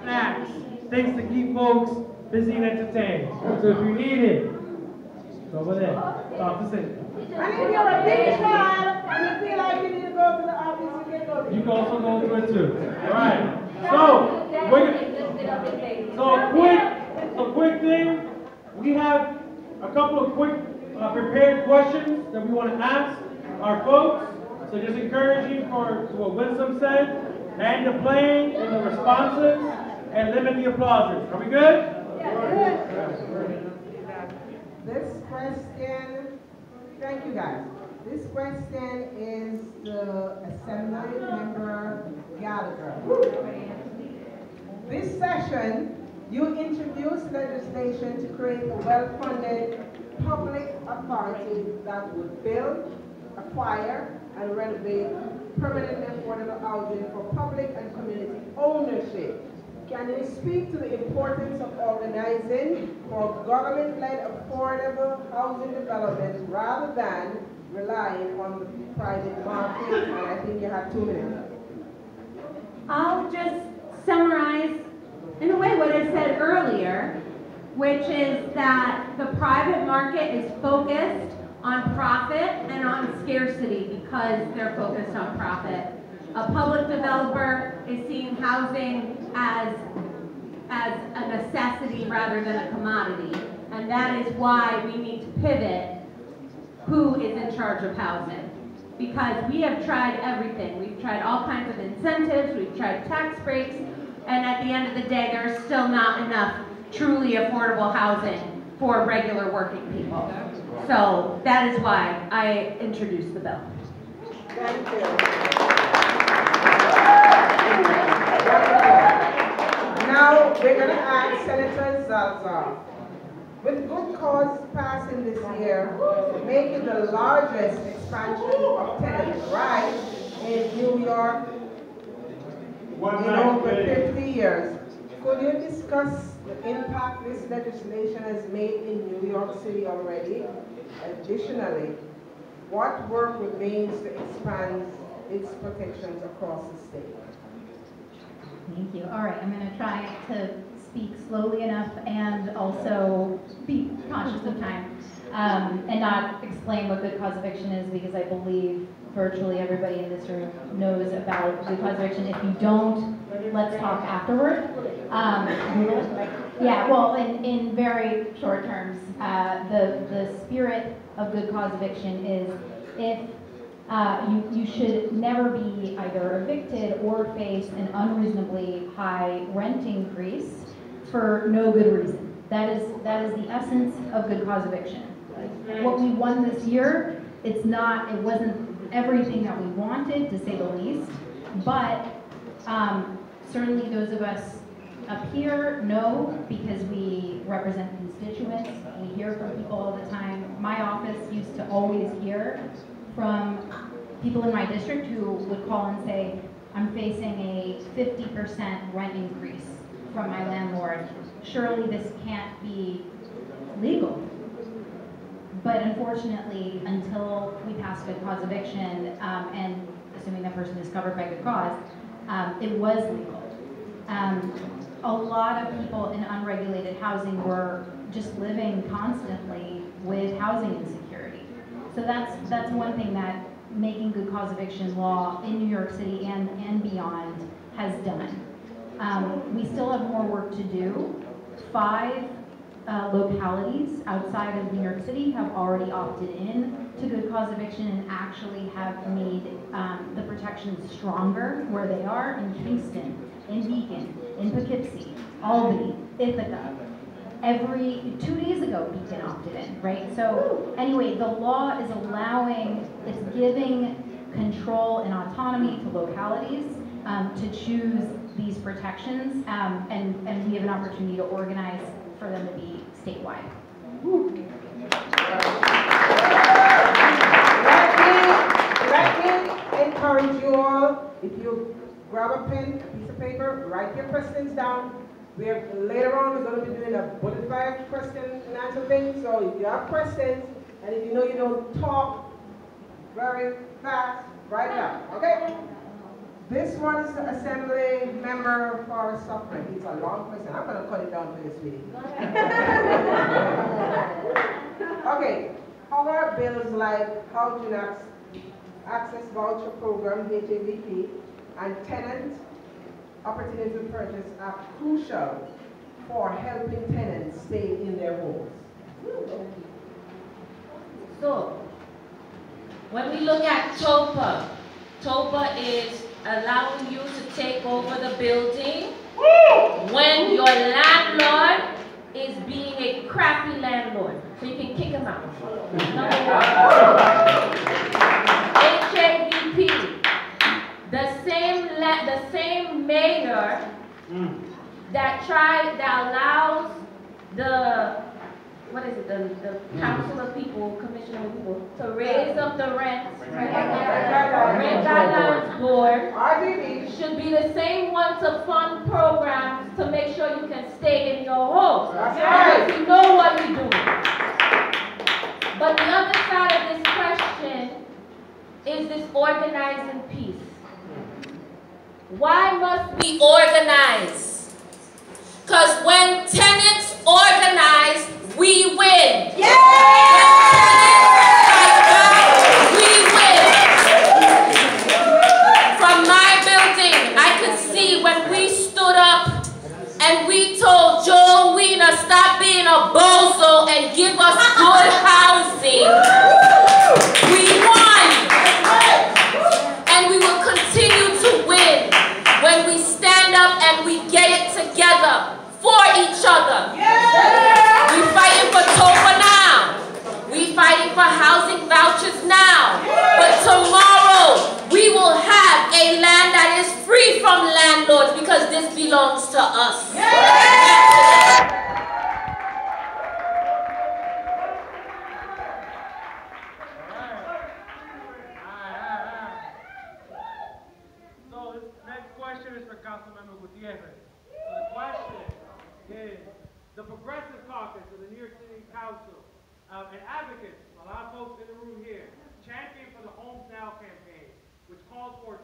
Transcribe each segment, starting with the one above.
snacks, things to keep folks busy and entertained. So if you need it, it's over there. Talk to Cynthia. And if you're a big child and you feel like you need to go to the office, you can go to it. You can also go to it too. All right. So a quick thing. We have a couple of quick prepared questions that we want to ask our folks. So just encouraging to what Winsome said, and the playing and the responses, and limit the applauses. Are we good? This question, thank you guys. This question is the Assembly Member Gallagher. This session, you introduced legislation to create a well-funded public authority that would build, acquire, and renovate permanent and affordable housing for public and community ownership. Can you speak to the importance of organizing for government-led affordable housing development rather than relying on the private market? And I think you have 2 minutes. I'll just summarize in a way what I said earlier, which is that the private market is focused on profit and on scarcity because they're focused on profit. A public developer is seeing housing as a necessity rather than a commodity. And that is why we need to pivot who is in charge of housing. Because we have tried everything. We've tried all kinds of incentives, we've tried tax breaks, and at the end of the day, there's still not enough truly affordable housing for regular working people. So that is why I introduced the bill. Thank you. Now we're going to ask Senator Zalzar. With good cause passing this year, making the largest expansion of tenant rights in New York in over 50 years, could you discuss the impact this legislation has made in New York City already? Additionally, what work remains to expand its protections across the state? Thank you. All right, I'm going to try to speak slowly enough and also be conscious of time and not explain what good cause eviction is, because I believe virtually everybody in this room knows about good cause eviction. If you don't, let's talk afterward. Yeah, well, in very short terms, the spirit of good cause eviction is if you should never be either evicted or face an unreasonably high rent increase for no good reason. That is the essence of good cause eviction. What we won this year, it wasn't everything that we wanted, to say the least, but certainly those of us up here know, because we represent constituents, we hear from people all the time. My office used to always hear from people in my district who would call and say, I'm facing a 50% rent increase from my landlord. Surely this can't be legal. But unfortunately, until we pass good cause eviction, and assuming that person is covered by good cause, it was legal. A lot of people in unregulated housing were just living constantly with housing insecurity. So that's one thing that making good cause eviction law in New York City and beyond has done. We still have more work to do. 5 localities outside of New York City have already opted in to good cause eviction and actually have made the protections stronger where they are, in Kingston, in Beacon, in Poughkeepsie, Albany, Ithaca. 2 days ago, Beacon opted in, right? So anyway, the law is it's giving control and autonomy to localities to choose these protections, and we have an opportunity to organize for them to be statewide. Let me encourage you all, if you grab a pen, a piece of paper, write your questions down. Later on, we're going to be doing a bullet fire question and answer thing. So if you have questions, and if you know you don't talk very fast, write it down, okay? This one is the Assembly Member for Suffering. It's a long question. I'm going to cut it down for you, sweetie. Okay, our bills like Housing Access Voucher Program, HAVP, and Tenant Opportunity to Purchase are crucial for helping tenants stay in their homes. So, when we look at TOPA, TOPA is allowing you to take over the building when your landlord is being a crappy landlord. So you can kick him out. HAVP, the same mayor that allows the council of people, commission of people, to raise up the rent guidelines board should be the same one to fund programs to make sure you can stay in your home. Because you know what you're doing. But the other side of this question is this organizing piece. Why must we organize? Because when tenants organize, we win. We win. From my building, I could see when we stood up and we told Joel Wiener, stop being a bozo and give us good housing. We won. And we will continue to win when we stand up and we get it together for each other. We fighting for TOPA now. We fighting for housing vouchers now. But tomorrow we will have a land that is free from landlords because this belongs to us. So this next question is for Councilmember Gutierrez. So the question is, the Progressive Caucus of the New York City Council and advocates, a lot of folks in the room here, champion for the Homes Now campaign, which calls for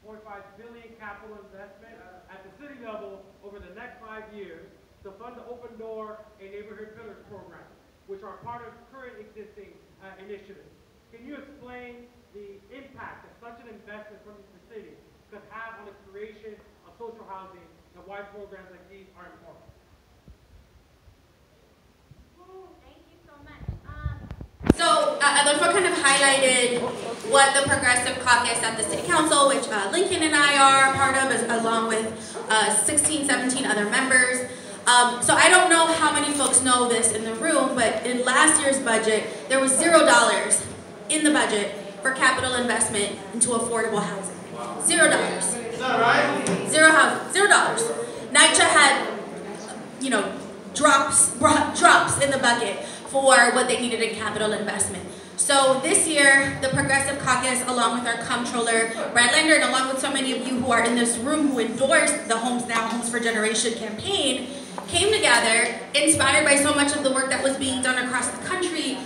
$2.5 billion capital investment at the city level over the next 5 years to fund the Open Door and Neighborhood Pillars program, which are part of current existing initiatives. Can you explain the impact that such an investment from the city could have on the creation of social housing and why programs like these are important? Thank you so much. So Adolfo kind of highlighted what the Progressive Caucus at the City Council, which Lincoln and I are part of, along with 16, 17 other members. So I don't know how many folks know this in the room, but in last year's budget, there was $0 in the budget for capital investment into affordable housing. $0. Is that right? $0. NYCHA had, drops in the bucket for what they needed in capital investment. So this year, the Progressive Caucus, along with our comptroller, Brad Lander, and along with so many of you who are in this room who endorsed the Homes Now, Homes for Generation campaign, came together, inspired by so much of the work that was being done across the country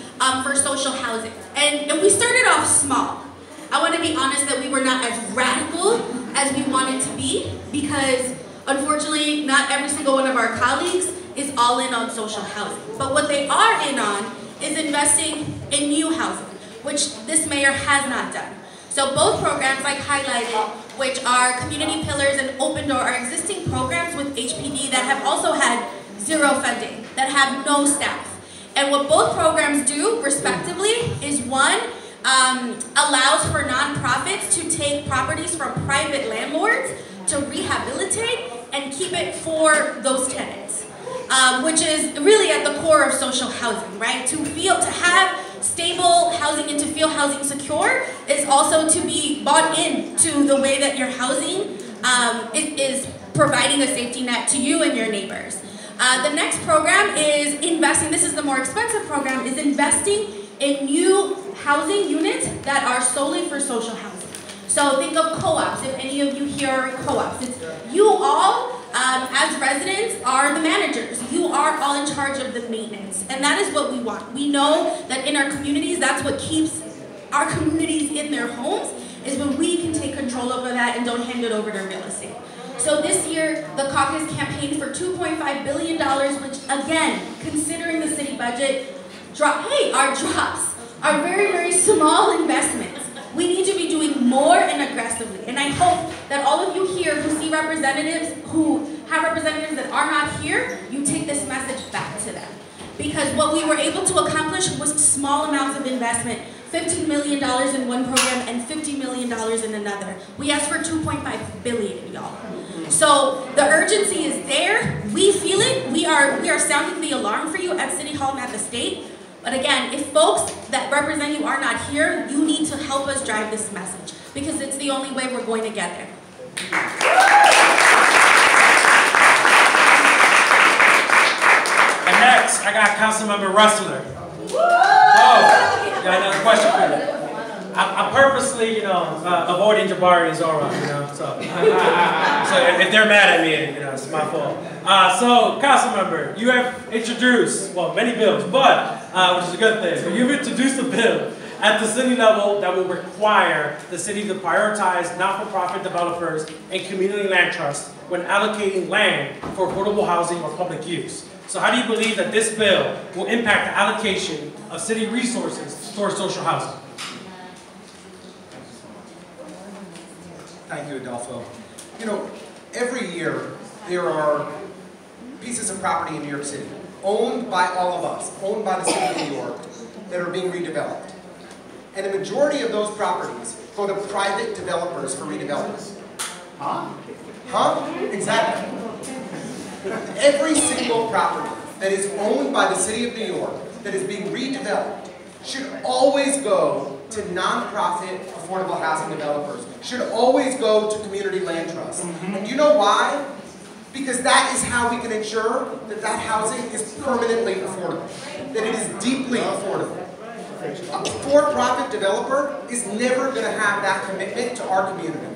for social housing. And we started off small. I want to be honest that we were not as radical as we wanted to be, because unfortunately, not every single one of our colleagues is all in on social housing. But what they are in on is investing in new housing, which this mayor has not done. So both programs like highlighted, which are Community Pillars and Open Door, are existing programs with HPD that have also had zero funding, that have no staff. And what both programs do, respectively, is one, allows for nonprofits to take properties from private landlords to rehabilitate and keep it for those tenants, which is really at the core of social housing, right? To have stable housing and to feel housing secure is also to be bought into the way that your housing is providing a safety net to you and your neighbors. The next program is investing, this is the more expensive program, is investing in new housing units that are solely for social housing. So think of co-ops, if any of you here are in co-ops. It's you all, as residents, are the managers. You are all in charge of the maintenance. And that is what we want. We know that in our communities, that's what keeps our communities in their homes. is when we can take control over that and don't hand it over to real estate. So this year, the caucus campaigned for $2.5 billion, which again, considering the city budget, our drops are very, very small investments. We need to be doing more and aggressively. And I hope that all of you here who see representatives, who have representatives that are not here, you take this message back to them. Because what we were able to accomplish was small amounts of investment, $15 million in one program and $50 million in another. We asked for $2.5 billion, y'all. So the urgency is there. We feel it. We are sounding the alarm for you at City Hall and at the state. But again, if folks that represent you are not here, you need to help us drive this message because it's the only way we're going to get there. And next, I got Councilmember Rustler. Oh, got another question for you. I'm purposely, avoiding Jabari and Zora, so if they're mad at me, it's my fault. So, Councilmember, you have introduced, many bills, but, which is a good thing, but you've introduced a bill at the city level that will require the city to prioritize not-for-profit developers and community land trusts when allocating land for affordable housing or public use. So how do you believe that this bill will impact the allocation of city resources towards social housing? Thank you, Adolfo. Every year there are pieces of property in New York City owned by all of us, owned by the city of New York, that are being redeveloped. And the majority of those properties go to private developers for redevelopment. Huh? Exactly. Every single property that is owned by the city of New York that is being redeveloped should always go to nonprofit affordable housing developers, should always go to community land trusts. And you know why? Because that is how we can ensure that that housing is permanently affordable, that it is deeply affordable. A for-profit developer is never going to have that commitment to our community.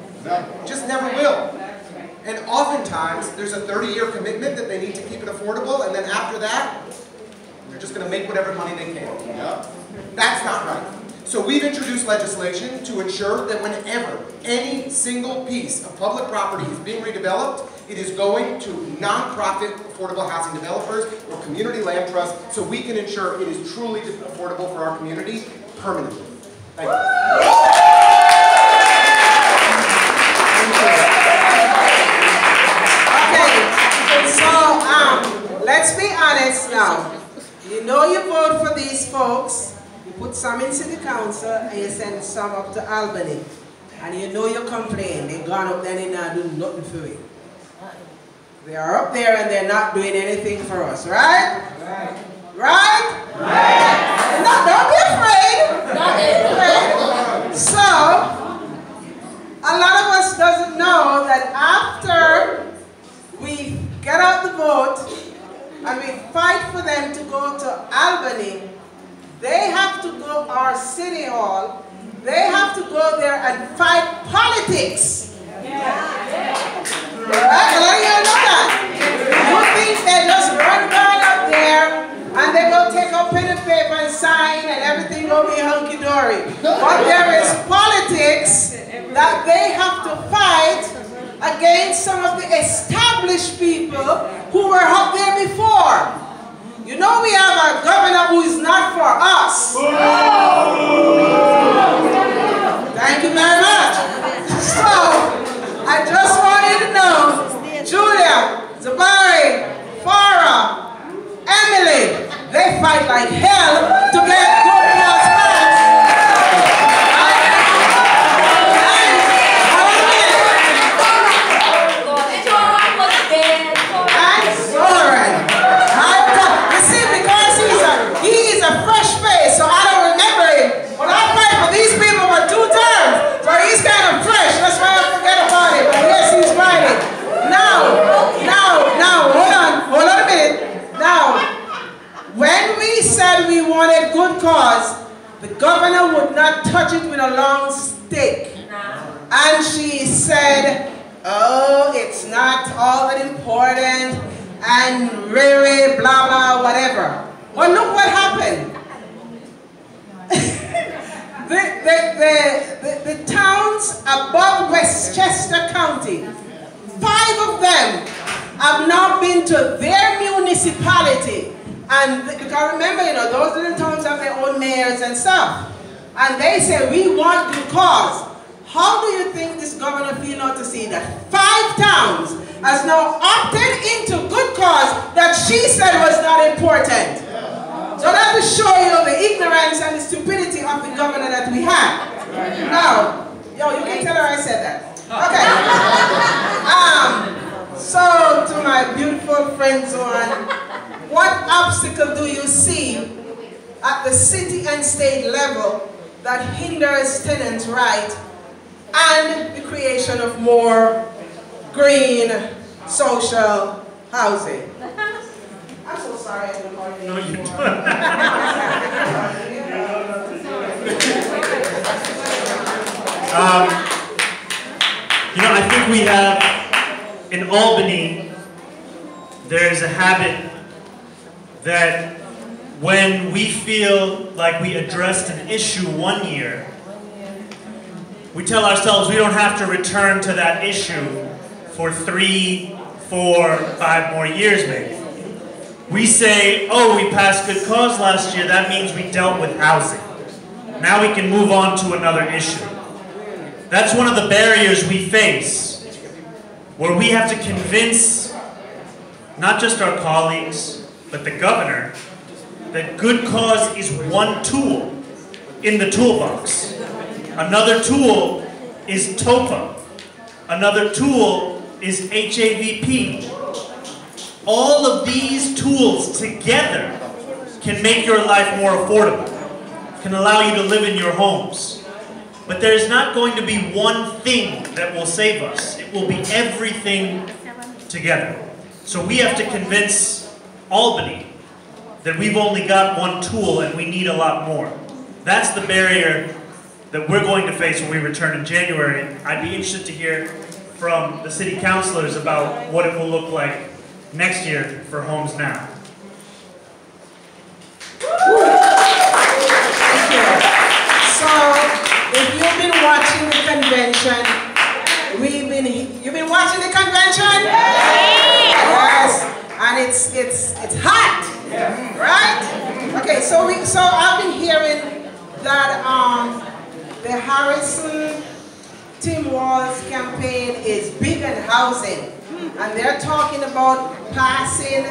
Just never will. And oftentimes, there's a 30-year commitment that they need to keep it affordable, and then after that, they're just going to make whatever money they can. That's not right. So we've introduced legislation to ensure that whenever any single piece of public property is being redeveloped, it is going to nonprofit affordable housing developers or community land trusts so we can ensure it is truly affordable for our community permanently. Thank you. Let's be honest now. You vote for these folks, you put some in city council, and you send some up to Albany. And you complain, they gone up there and they're not doing nothing for it. They are up there and they're not doing anything for us, right? Right? No, don't be afraid. So, a lot of us doesn't know that after we get out the vote, and we fight for them to go to Albany, they have to go to our city hall, they have to go there and fight politics. Right? A lot of you know that. You think they just run down up there and they go take a pen and paper and sign and everything will be hunky-dory. But there is politics that they have to fight against some of the established people who were up there before. We have a governor who is not for us. Thank you very much. So, I just want you to know, Julia, Jabari, Farah, Emily, they fight like hell to get good cause passed. We wanted good cause, the governor would not touch it with a long stick. And she said, oh, it's not all that important, and really, blah, blah, whatever. Well, look what happened. the towns above Westchester County, 5 of them have now been to their municipality. And because remember, you know, those little towns have their own mayors and stuff. And they say, we want good cause. How do you think this governor feel now to see that 5 towns has now opted into good cause that she said was not important? So that will show you the ignorance and the stupidity of the governor that we have. Now, yo, you can tell her I said that. Okay. So to my beautiful friends on, what obstacle do you see at the city and state level that hinders tenants' right and the creation of more green social housing? I'm so sorry. No, you don't. You know, I think we have, in Albany, there's a habit that when we feel like we addressed an issue one year, we tell ourselves we don't have to return to that issue for 3, 4, 5 more years maybe. We say, oh, we passed good cause last year, that means we dealt with housing. Now we can move on to another issue. That's one of the barriers we face, where we have to convince not just our colleagues, but the governor, that good cause is one tool in the toolbox. Another tool is TOPA. Another tool is HAVP. All of these tools together can make your life more affordable, can allow you to live in your homes. But there's not going to be one thing that will save us. It will be everything together. So we have to convince Albany that we've only got one tool and we need a lot more. That's the barrier that we're going to face when we return in January. I'd be interested to hear from the city councilors about what it will look like next year for Homes Now. So, if you've been watching the convention, you've been watching the convention? Yes. And it's hot, right? Okay, so I've been hearing that the Harrison Tim Walz campaign is big on housing. And they're talking about passing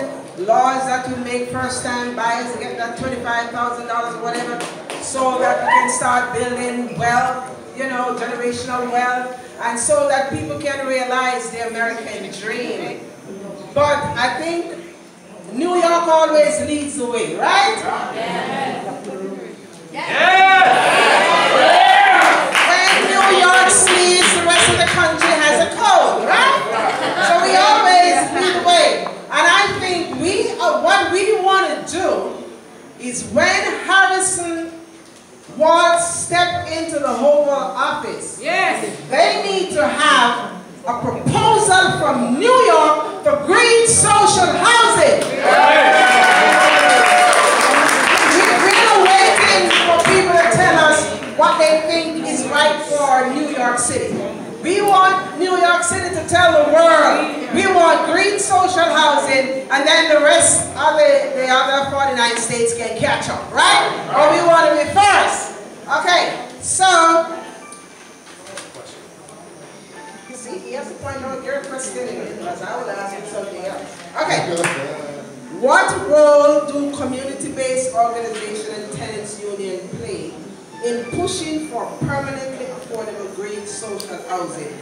laws that will make first-time buyers get that $25,000 or whatever, so that we can start building wealth, you know, generational wealth, and so that people can realize the American dream. But I think New York always leads the way, right? When New York sneezes, the rest of the country has a cold, right? So we always lead the way. And I think what we want to do is when Harrison Walz step into the Oval Office, they need to have a proposal from New York for green social housing. We're not waiting for people to tell us what they think is right for New York City. We want New York City to tell the world we want green social housing, and then the rest of the other 49 states can catch up, right? Or we want to be first. Okay, so see, he has to point out your question because I will ask him something else. Okay. What role do community-based organizations and tenants union play in pushing for permanently affordable green social housing?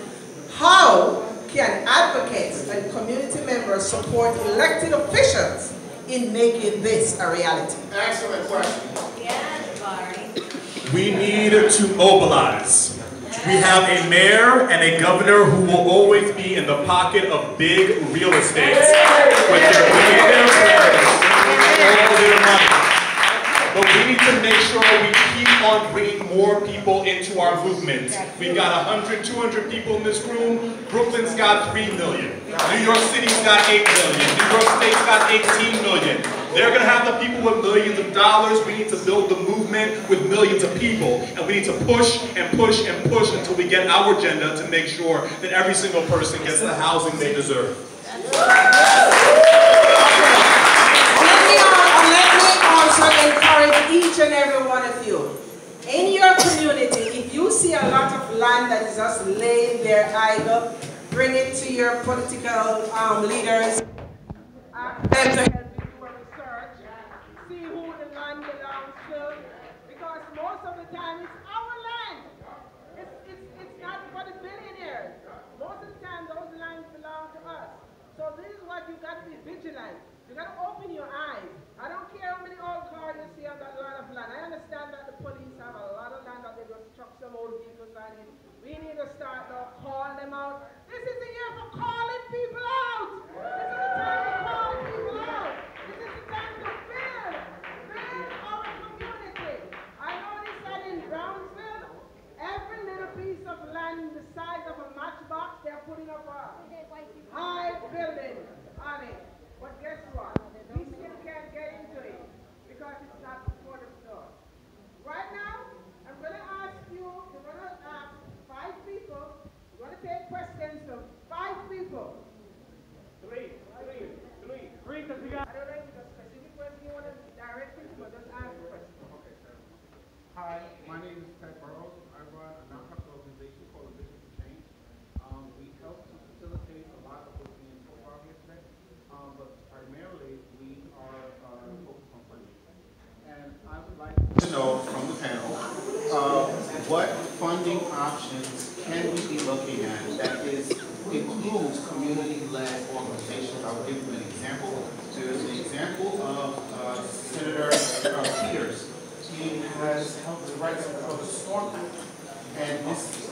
How can advocates and community members support elected officials in making this a reality? Excellent question. Yes, Barry. We need to mobilize. We have a mayor and a governor who will always be in the pocket of big real estate with their plans, all their money. But we need to make sure we keep on bringing more people into our movement. We've got 100, 200 people in this room. Brooklyn's got 3 million. New York City's got 8 million. New York states got 18 million. They're going to have the people with millions of dollars. We need to build the movement with millions of people. And we need to push and push and push until we get our agenda to make sure that every single person gets the housing they deserve. Let me also encourage each and every one of you. In your community, if you see a lot of land that is just laying there idle, bring it to your political leaders. Ask them to help you do a research. See who the land belongs to. Because most of the time it's our land. It's not for the billionaires. Most of the time those lands belong to us. So this is what you got to be vigilant. You got to open your eyes. I don't care how many old cars you see on that lot of land. I understand that the police have a lot of land that they just chuck some old vehicles on it. We need to start now, call them out. This is the year for calling people out. This is the time to call people out. This is the time to build our community. I noticed that in Brownsville, every little piece of land the size of a matchbox, they're putting up a high building on it. But guess what? We still can't get into it because it's not before the store. Right now, I'm going to ask you, we're going to ask 5 people. We're going to take questions from 5 people. Three, because we got... I don't know if it's a specific question you want to direct it to, but just ask the question. Okay, sir. Hi, my name is Ted Burrows. I run a nonprofit organization called A Vision for Change. We help to facilitate a lot of what's being spoken about here today, but primarily we are focused on funding. And I would like to know from the panel what funding options can we be looking at that includes community-led organizations. I'll give you an example. There's an example of Senator Peters. He has helped to write something called the STORM Act. And this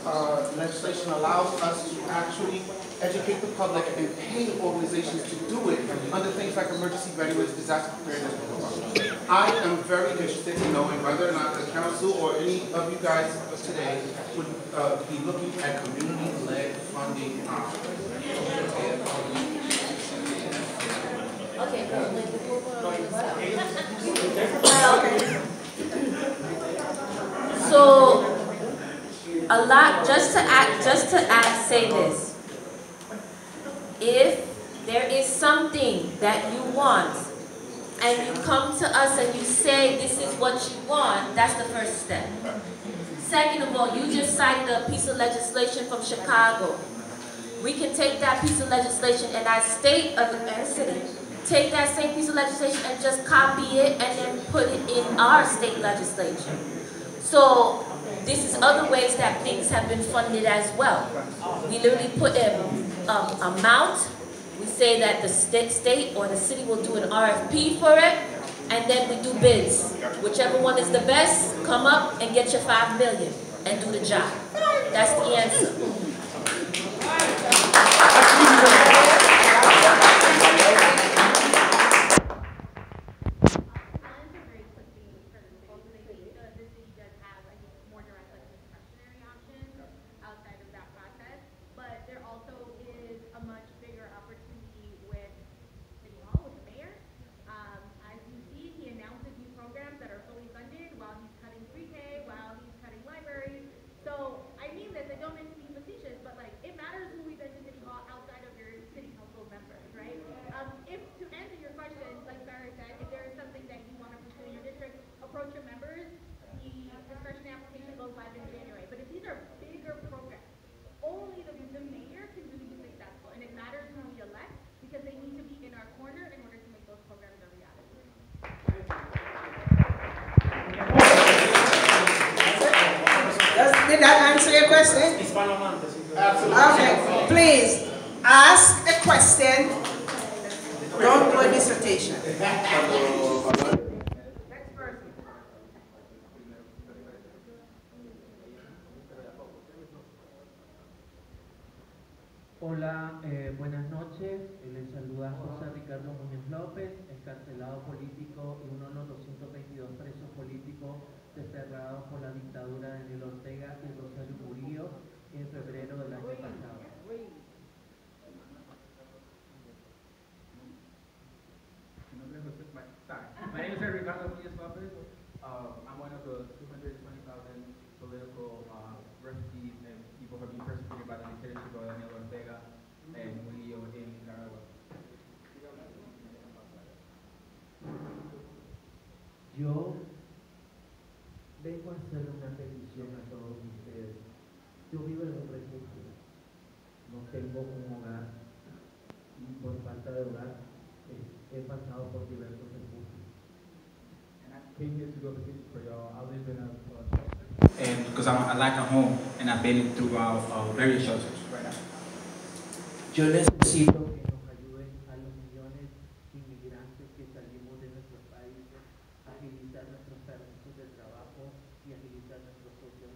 legislation allows us to actually educate the public and pay organizations to do it under things like emergency readiness, disaster preparedness. I am very interested in knowing whether or not the council or any of you guys today would be looking at community-led funding options. Okay, so a lot, just to say this. If there is something that you want and you come to us and you say this is what you want, that's the first step. Second of all, you just cited a piece of legislation from Chicago. We can take that piece of legislation and our state and city, take that same piece of legislation and just copy it and then put it in our state legislation. So this is other ways that things have been funded as well. We literally put an amount. We say that the state or the city will do an RFP for it, and then we do bids. Whichever one is the best, come up and get your $5 million and do the job. That's the answer. Did that answer your question? Absolutely. Okay, please ask a question. Don't do a dissertation. Next person. Hola, buenas noches. Les saluda José Ricardo Muñoz López, encarcelado político y uno de los 222 presos políticos desterrados por la dictadura de Daniel Ortega y Rosario Murillo en febrero del año pasado. Hi, my name is Ricardo Muñoz Lopez. I'm one of the 220,000 political refugees and people who have been persecuted by the dictatorship of Daniel Ortega and Murillo in Nicaragua. Yo vengo a hacer una petición a todos ustedes. Yo vivo en un refugio, no tengo un hogar y por falta de hogar he pasado por diversos refugios. And I came here to do a petition for y'all. I live in a shelter. And because I lack a home and I've been throughout various shelters right now. Yo necesito que nos ayuden a los millones de inmigrantes que salimos de nuestros países, agilizar nuestros permisos de trabajo y agilizar nuestros social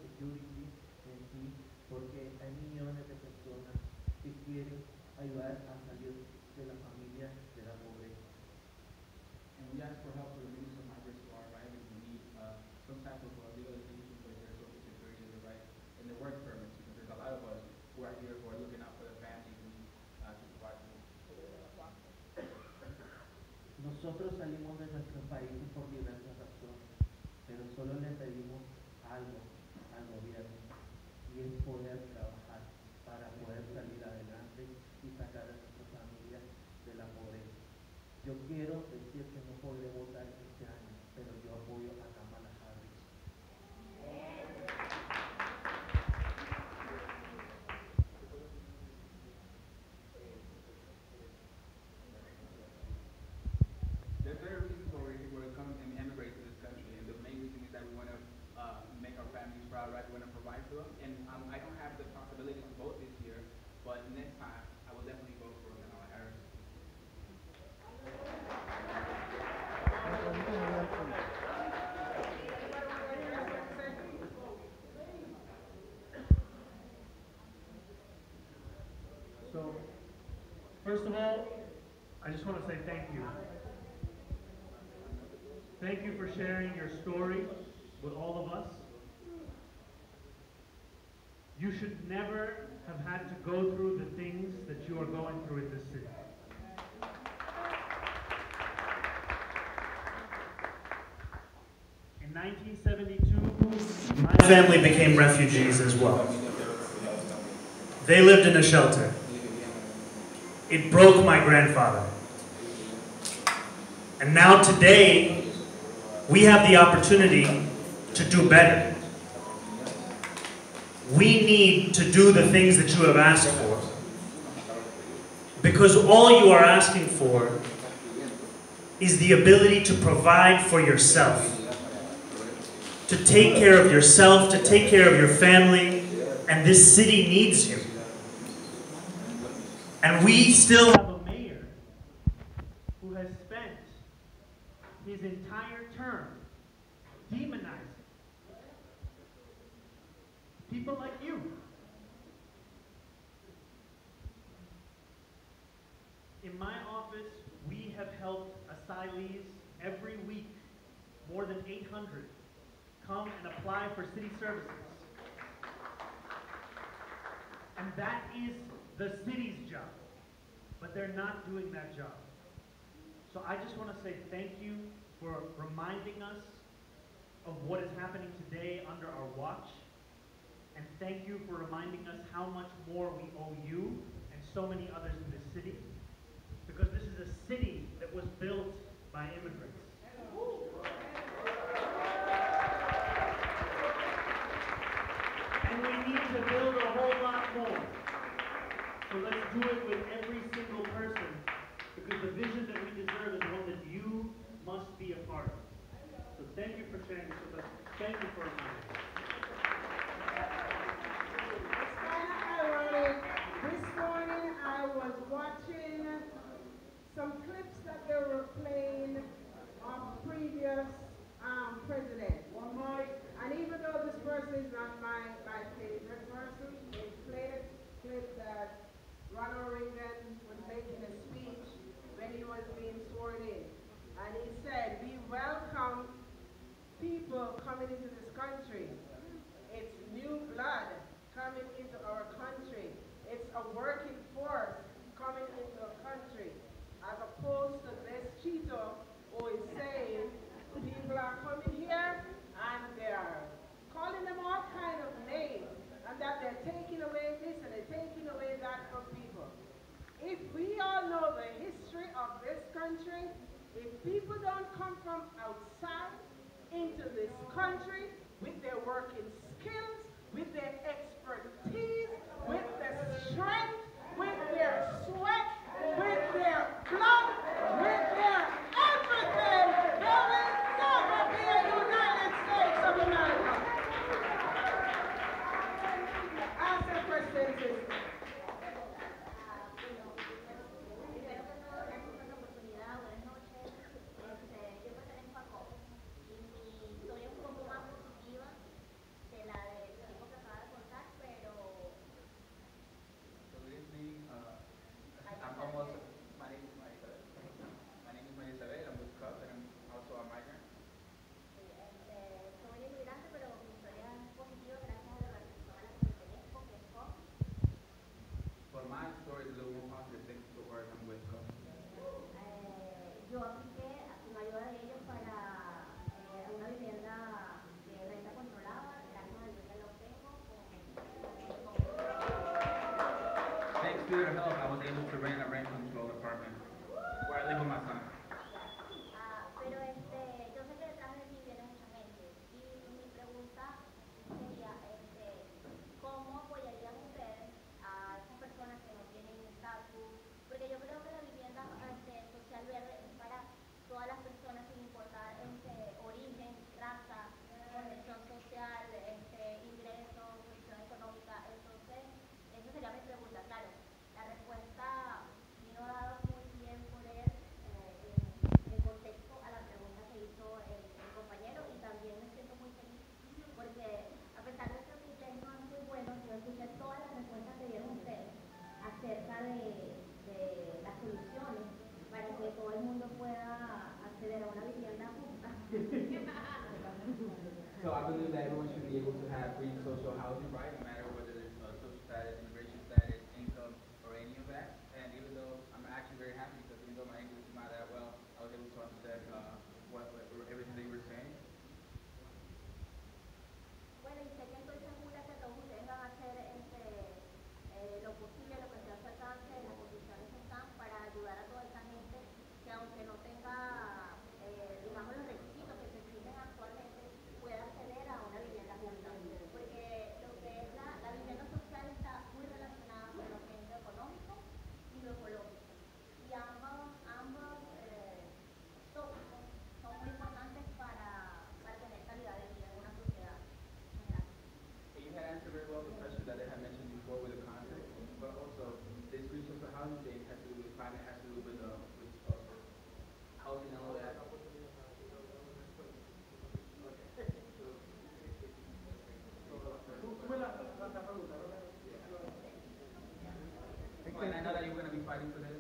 security en sí, porque hay millones de personas que quieren ayudar a salir de la familia de la pobreza. And we ask for help to release some migrants who are arriving who need some type of legalization for their social security, their rights, and their work permits, because there's a lot of us who are here who are looking out for their families and need to provide for them. Nosotros salimos de nuestros países por diversas razones, pero solo le pedimos algo al gobierno y es poder trabajar para poder salir adelante y sacar a nuestras familias de la pobreza. Yo quiero decir que no podré votar este año, pero yo apoyo a Kamala Harris. There's very reasons why we're coming and emigrate to this country, and the main reason is that we want to make our families proud, right? We want to provide for them, and I don't have the possibility to vote this year, but next time I will definitely vote for Kamala Harris. So, first of all, I just want to say thank you. Thank you for sharing your story with all of us. You should never have had to go through the things that you are going through in this city. In 1972, my family became refugees as well. They lived in a shelter. It broke my grandfather. And now today, we have the opportunity to do better. We need to do the things that you have asked for. Because all you are asking for is the ability to provide for yourself. To take care of yourself, to take care of your family, and this city needs you. And we still have a mayor who has spent his entire term demonizing people like you. In my office, we have helped asylees every week, more than 800, come and apply for city services. And that is the city's job, but they're not doing that job. So I just want to say thank you for reminding us of what is happening today under our watch, and thank you for reminding us how much more we owe you and so many others in this city, because this is a city that was built by immigrants. And we need to build a whole lot more. So let's do it with every single person, because the vision that we deserve is one that you must be a part of. So thank you for sharing this with us. Thank you for reminding us. It's kind of ironic. This morning I was watching some clips that they were playing of previous president. And even though this person is not my favorite person, they played a clip that Ronald Reagan was making a speech when he was being sworn in. And he said, we welcome people coming into this country. It's new blood coming into our country. It's a working force coming into our country, as opposed to People don't come from outside into this country with their working skills, with their expertise, with their strength, with their sweat, with their blood, with their everything. There will never be a United States of America. Ask the question, sister. Yo apliqué con ayuda de ellos para una vivienda de renta controlada, gracias a Dios ya lo tengo. Thanks to your help, I was able to rent a rent control apartment where I live with my son. Pero yo sé que detrás de mí viene mucha gente y mi pregunta sería, ¿cómo apoyarían ustedes a esas personas que no tienen estatus? Porque yo creo que la vivienda social verde es para todas las personas sin importar origen, raza, condición social, ingreso, posición económica. Entonces, esa sería mi pregunta. Claro, la respuesta vino dada muy bien por él en contexto a la pregunta que hizo el compañero, y también me siento muy feliz porque a pesar de que mi inglés no es muy bueno, yo escuché todas las respuestas que dieron ustedes acerca de las soluciones para que todo el mundo pueda acceder a una vivienda justa. So I believe that everyone should be able to have free social housing, right? No matter whether it's social status, immigration status, income, or any of that. And even though I'm actually very happy because even though my English is not that well, I was able to understand everything that you were saying. Bueno, y sé que estoy segura que todos ustedes van a hacer lo posible, lo que sea a su alcance, las condiciones que están para ayudar a toda esa gente que aunque no tenga, digamos, los requisitos que se exigen actualmente, pueda acceder a una vivienda justa. Porque lo que es la vivienda social está muy relacionada con lo que es lo económico y lo ecológico. Y ambos tópicos son muy importantes para tener calidad de vida en una sociedad. You had answered very well the question that I had mentioned before with the context, but also this free social housing thing has to do with climate, has to do with housing and all that. And I know that you're going to be fighting for this.